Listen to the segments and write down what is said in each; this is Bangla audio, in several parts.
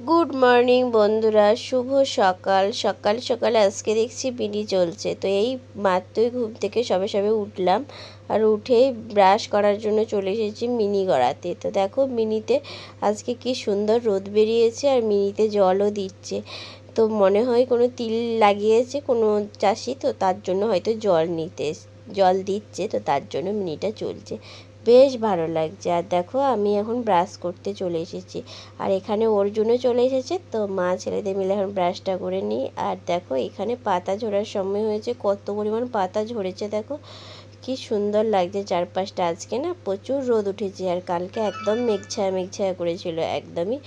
গুড মর্নিং বন্ধুরা, শুভ সকাল। সকাল সকাল আজকে দেখছি বিনি চলছে। তো এই মাত্রই ঘুম থেকে সবে সবে উঠলাম, আর উঠেই ব্রাশ করার জন্য চলে এসেছি মিনি গড়াতে। তো দেখো মিনিতে আজকে কি সুন্দর রোদ বেরিয়েছে, আর মিনিতে জলও দিচ্ছে। তো মনে হয় কোনো তিল লাগিয়েছে কোনো চাষি, তো তার জন্য হয়তো জল দিচ্ছে, তো তার জন্য মিনিটা চলছে। বেশ ভালো লাগছে। আর দেখো আমি এখন ব্রাশ করতে চলে এসেছি, আর এখানে অর্জুনও চলে এসেছে। তো মা ছেলেদের মিলে এখন ব্রাশটা করে নিই। আর দেখো এখানে পাতা ঝরার সময় হয়েছে, কত পরিমাণ পাতা ঝরেছে দেখো, কি সুন্দর লাগছে চারপাশটা। আজকে না প্রচুর রোদ উঠেছে, আর কালকে একদম মেঘছায়া করেছিল, একদমই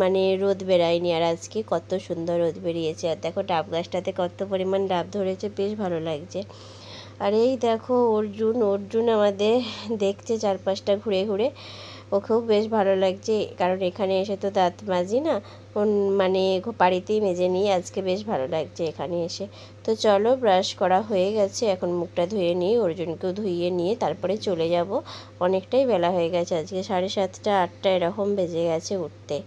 মানে রোদ বেরায়নি। আর আজকে কত সুন্দর রোদ বেরিয়েছে। আর দেখো ডাব গাছটাতে কত পরিমাণ ডাব ধরেছে, বেশ ভালো লাগছে। আর এই দেখো অর্জুন আমাদের দেখছে চারপাশটা ঘুরে ঘুরে, ওকেও বেশ ভালো লাগছে। কারণ এখানে এসে তো দাঁত মাজি না, মানে বাড়িতেই মেজে নিই। আজকে বেশ ভালো লাগছে এখানে এসে। তো চলো, ব্রাশ করা হয়ে গেছে, এখন মুখটা ধুয়ে নিই, অর্জুনকেও ধুইয়ে নিয়ে তারপরে চলে যাব। অনেকটাই বেলা হয়ে গেছে, আজকে 7:30 8টা এরকম বেজে গেছে উঠতে।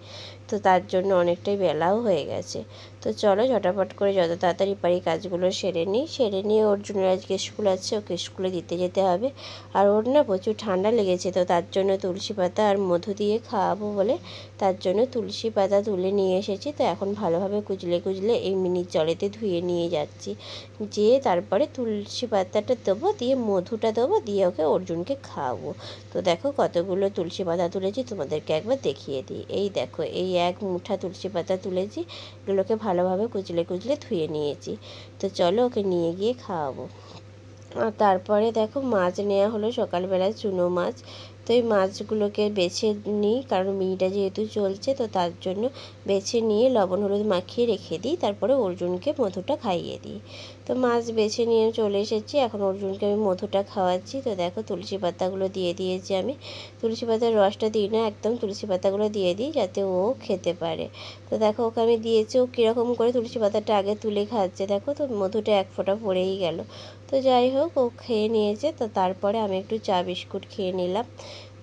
তো তার জন্য অনেকটাই বেলাও হয়ে গেছে। তো চলো ঝটাপট করে যত তাড়াতাড়ি পারি কাজগুলো সেরে নিয়ে অর্জুনের আজকে স্কুল আছে, ওকে স্কুলে দিতে যেতে হবে। আর ওর না প্রচুর ঠান্ডা লেগেছে, তো তার জন্য তুলসী পাতা আর মধু দিয়ে খাওয়াবো বলে তার জন্য তুলসী পাতা তুলে নিয়ে এসেছি। তো এখন ভালোভাবে কুচলে এই মিনিট জলেতে ধুয়ে নিয়ে যাচ্ছি, যেয়ে তারপরে তুলসী পাতাটা দেবো, দিয়ে মধুটা দেবো, দিয়ে ওকে অর্জুনকে খাওয়াবো। তো দেখো কতগুলো তুলসী পাতা তুলেছি, তোমাদেরকে একবার দেখিয়ে দিই। এই দেখো, এই এক মুঠা তুলসী পাতা তুলেছি, এগুলোকে ভালোভাবে কুচলে ধুয়ে নিয়েছি। তো চলো ওকে নিয়ে গিয়ে খাওয়াবো। আর তারপরে দেখো মাছ নেওয়া হলো সকালবেলা, চুনো মাছ। তো এই মাছগুলোকে বেছে নিই, কারণ মিনিটা যেহেতু চলছে, তো তার জন্য বেছে নিয়ে লবণ হলুদ মাখিয়ে রেখে দিই, তারপরে অর্জুনকে মধুটা খাইয়ে দিই। তো মাছ বেছে নিয়ে চলে এসেছি, এখন অর্জুনকে আমি মধুটা খাওয়াচ্ছি। তো দেখো তুলসী পাতাগুলো দিয়ে দিয়েছি, আমি তুলসী পাতার রসটা দিই না, একদম তুলসী পাতাগুলো দিয়ে দিই যাতে ও খেতে পারে। তো দেখো ওকে আমি দিয়েছি, ও কীরকম করে তুলসী পাতাটা আগে তুলে খাচ্ছে দেখো, তো মধুটা এক ফোঁটা পড়েই গেল। তো যাই হোক, ও খেয়ে নিয়েছে। তো তারপরে আমি একটু চা বিস্কুট খেয়ে নিলাম।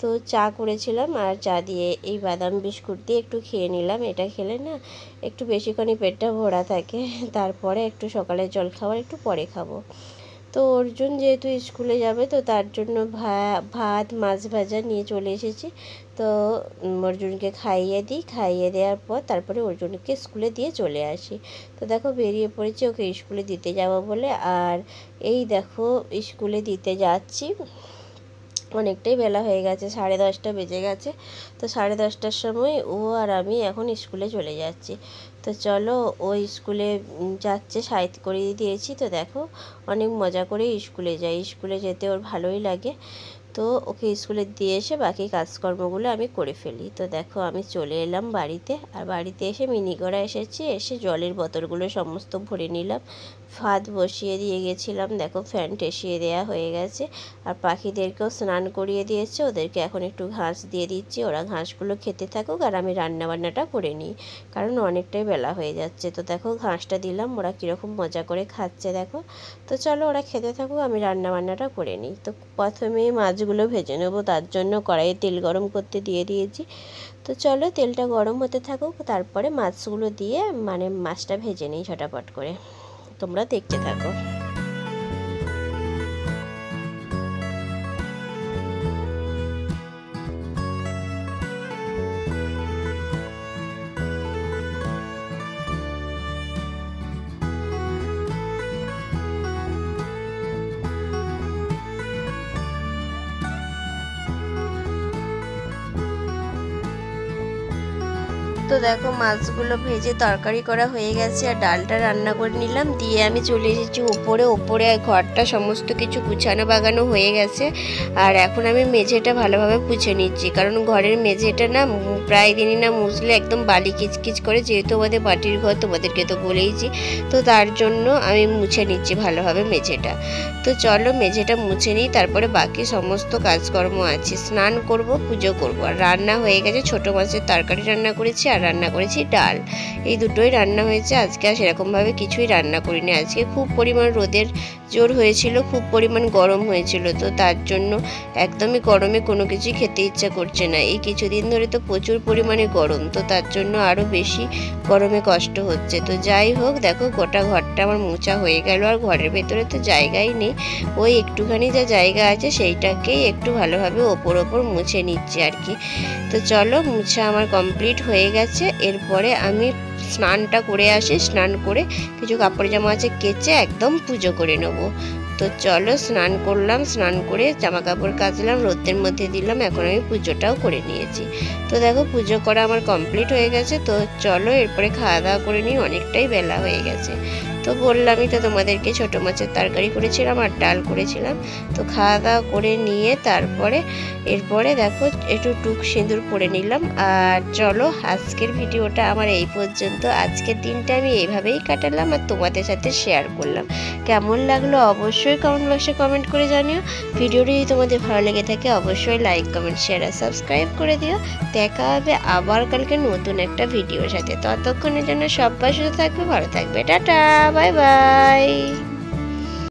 তো চা করেছিলাম, আর চা দিয়ে এই বাদাম বিস্কুট দিয়ে একটু খেয়ে নিলাম। এটা খেলে না একটু বেশিক্ষণই পেটটা ভরা থাকে। তারপরে একটু সকালের জল খাবার একটু পরে খাবো। তো অর্জুন যেহেতু স্কুলে যাবে, তো তার জন্য ভাত মাছ ভাজা নিয়ে চলে এসেছি। তো অর্জুনকে খাইয়ে দেওয়ার পর তারপরে অর্জুনকে স্কুলে দিয়ে চলে আসি। তো দেখো বেরিয়ে পড়েছি ওকে স্কুলে দিতে যাব বলে। আর এই দেখো স্কুলে দিতে যাচ্ছি, অনেকটাই বেলা হয়ে গেছে, 10:30 বেজে গেছে। তো 10:30টার সময় ও আর আমি এখন স্কুলে চলে যাচ্ছি। তো চলো, ও স্কুলে যাচ্ছে, সাইড করিয়ে দিয়েছি। তো দেখো অনেক মজা করে স্কুলে যাই, স্কুলে যেতে ওর ভালোই লাগে। তো ওকে স্কুলে দিয়ে এসে বাকি কাজকর্মগুলো আমি করে ফেলি। তো দেখো আমি চলে এলাম বাড়িতে, আর বাড়িতে এসে মিনি গড়া এসে জলের বোতলগুলো সমস্ত ভরে নিলাম। ভাত বসিয়ে দিয়ে গেছিলাম, দেখো ফ্যান টেসিয়ে দেওয়া হয়ে গেছে। আর পাখিদেরকেও স্নান করিয়ে দিয়েছে, ওদেরকে এখন একটু ঘাস দিয়ে দিচ্ছি, ওরা ঘাসগুলো খেতে থাকুক, আর আমি রান্নাবান্নাটা করে নিই, কারণ অনেকটাই বেলা হয়ে যাচ্ছে। তো দেখো ঘাসটা দিলাম, ওরা কীরকম মজা করে খাচ্ছে দেখো। তো চলো ওরা খেতে থাকুক, আমি রান্নাবান্নাটা করে নিই। তো প্রথমে মাছগুলো ভেজে নেবো, তার জন্য কড়াইয়ে তেল গরম করতে দিয়ে দিয়েছি। তো চলো তেলটা গরম হতে থাকুক, তারপরে মাছগুলো দিয়ে মানে মাছটা ভেজে নিই ঝটাপট করে, তোমরা দেখতে থাকো। তো দেখো মাছগুলো ভেজে তরকারি করা হয়ে গেছে, আর ডালটা রান্না করে নিলাম, দিয়ে আমি চলে এসেছি ওপরে ঘরটা সমস্ত কিছু গুছানো বাগানো হয়ে গেছে। আর এখন আমি মেঝেটা ভালোভাবে পুছে নিচ্ছি, কারণ ঘরের মেঝেটা না প্রায় দিনই না মুছলে একদম বালি কিচকিচ করে, যেহেতু আমাদের মাটির ঘর তোমাদেরকে তো বলেইছি। তো তার জন্য আমি মুছে নিচ্ছি ভালোভাবে মেঝেটা। তো চলো মেঝেটা মুছে নিই, তারপরে বাকি সমস্ত কাজকর্ম আছে, স্নান করব, পুজো করব। আর রান্না হয়ে গেছে, ছোটো মাছের তরকারি রান্না করেছি, আর রান্না করেছি ডাল। এই দুটোই রান্না হয়েছে। আজকে আর সেরকমভাবে কিছুই রান্না করিনি। আজকে খুব পরিমাণ রোদের জোর হয়েছিল, খুব পরিমাণ গরম হয়েছিল, তো তার জন্য একদমই গরমে কোনো কিছুই খেতে ইচ্ছা করছে না। এই কিছুদিন ধরে তো প্রচুর পরিমাণে গরম, তো তার জন্য আরও বেশি গরমে কষ্ট হচ্ছে। তো যাই হোক, দেখো গোটা ঘরটা আমার মোছা হয়ে গেল, আর ঘরের ভেতরে তো জায়গাই নেই, ওই একটুখানি যা জায়গা আছে সেইটাকেই একটু ভালোভাবে ওপর মুছে নিচ্ছি আর কি। তো চলো, মুছা আমার কমপ্লিট হয়ে গেছে। এরপরে আমি স্নানটা করে আসি, স্নান করে কিছু কাপড় জামা আছে কেচে একদম পুজো করে নেবো। তো চলো, স্নান করলাম, স্নান করে জামা কাপড় কাচলাম, রোদের মধ্যে দিলাম, এখন আমি পুজোটাও করে নিয়েছি। তো দেখো, পুজো করা আমার কমপ্লিট হয়ে গেছে। তো চলো এরপরে খাওয়া দাওয়া করে নিই, অনেকটাই বেলা হয়ে গেছে। তো বললামই তো তোমাদেরকে, ছোটো মাছের তরকারি করেছিলাম আর ডাল করেছিলাম। তো খাওয়া দাওয়া করে নিয়ে তারপরে এরপরে দেখো একটু টুক সিঁদুর পরে নিলাম। আর চলো, আজকের ভিডিওটা আমার এই পর্যন্ত। আজকের দিনটা আমি এইভাবেই কাটালাম আর তোমাদের সাথে শেয়ার করলাম। কেমন লাগলো অবশ্যই কমেন্ট বক্সে কমেন্ট করে জানিও। ভিডিওটি যদি তোমাদের ভালো লেগে থাকে অবশ্যই লাইক, কমেন্ট, শেয়ার আর সাবস্ক্রাইব করে দিও। দেখা হবে আবার কালকে নতুন একটা ভিডিওর সাথে। ততক্ষণের জন্য সবাই সুস্থ থাকবে, ভালো থাকবে। Tata, bye bye.